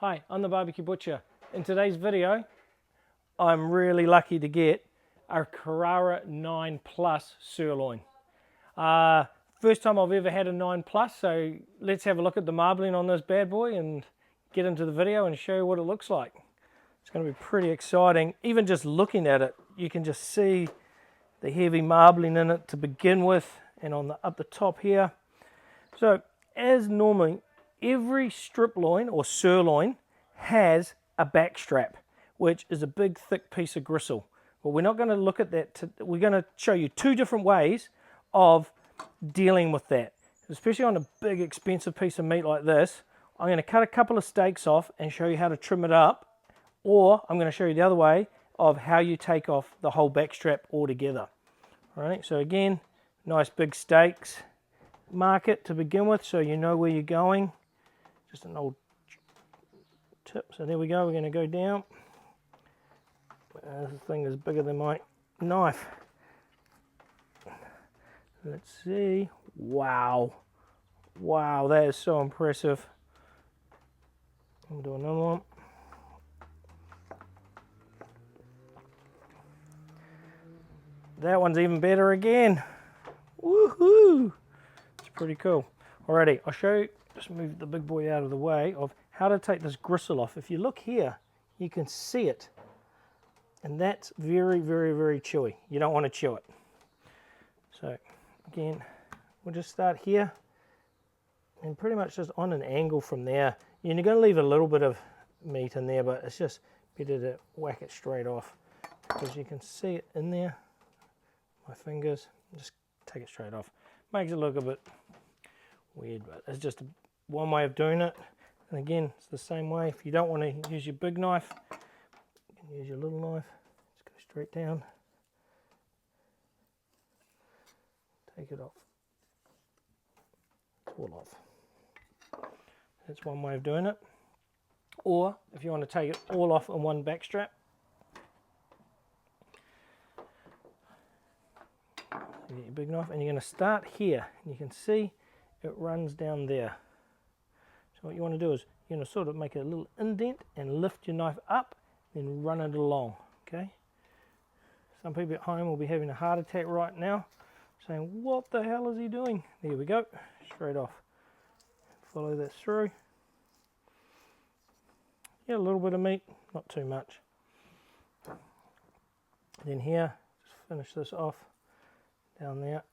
Hi, I'm the Barbecue Butcher. In today's video, I'm really lucky to get a Carrara 9 Plus sirloin. First time I've ever had a 9 Plus, so let's have a look at the marbling on this bad boy and get into the video and show you what it looks like. It's going to be pretty exciting. Even just looking at it, you can just see the heavy marbling in it to begin with, and on the up the top here. So as normally, every strip loin or sirloin has a back strap, which is a big thick piece of gristle. But we're not going to look at that. We're going to show you two different ways of dealing with that, especially on a big expensive piece of meat like this. I'm going to cut a couple of steaks off and show you how to trim it up, or I'm going to show you the other way of how you take off the whole back strap altogether. All right, so again, nice big steaks. Mark it to begin with so you know where you're going. Just an old tip. So there we go. We're going to go down. This thing is bigger than my knife. Let's see. Wow. Wow, that is so impressive. I'll do another one. That one's even better again. Woohoo! It's pretty cool. Alrighty, I'll show you. Just move the big boy out of the way of how to take this gristle off. If you look here, you can see it. And that's very, very, very chewy. You don't want to chew it. So again, we'll just start here and pretty much just on an angle from there. You're going to leave a little bit of meat in there, but it's just better to whack it straight off because you can see it in there. My fingers, just take it straight off. Makes it look a bit weird, but it's just one way of doing it. And again, it's the same way. If you don't want to use your big knife, you can use your little knife. Just go straight down. Take it off. It's all off. That's one way of doing it. Or if you want to take it all off in one back strap, you get your big knife and you're going to start here. And you can see it runs down there. So what you want to do is you're going to sort of make a little indent and lift your knife up, then run it along. Okay. Some people at home will be having a heart attack right now, saying, "What the hell is he doing?" There we go, straight off. Follow that through. Yeah, a little bit of meat, not too much. Then here, just finish this off down there.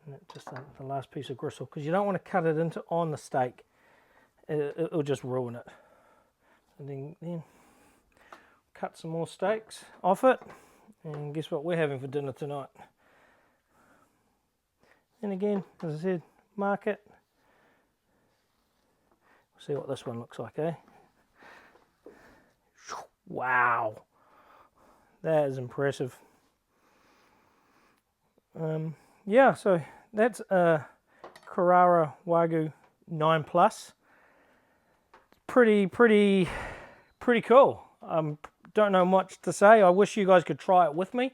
And just the last piece of gristle, because you don't want to cut it into on the steak. It'll just ruin it. And then cut some more steaks off it, and guess what we're having for dinner tonight? And again, as I said, mark it. We'll see what this one looks like, eh? Wow, that is impressive. Yeah, so that's a Carrara Wagyu 9 Plus. Pretty cool. Don't know much to say. I wish you guys could try it with me.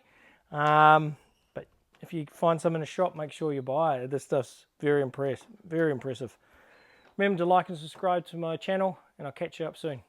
But if you find some in a shop, make sure you buy it. This stuff's very impressive. Remember to like and subscribe to my channel, and I'll catch you up soon.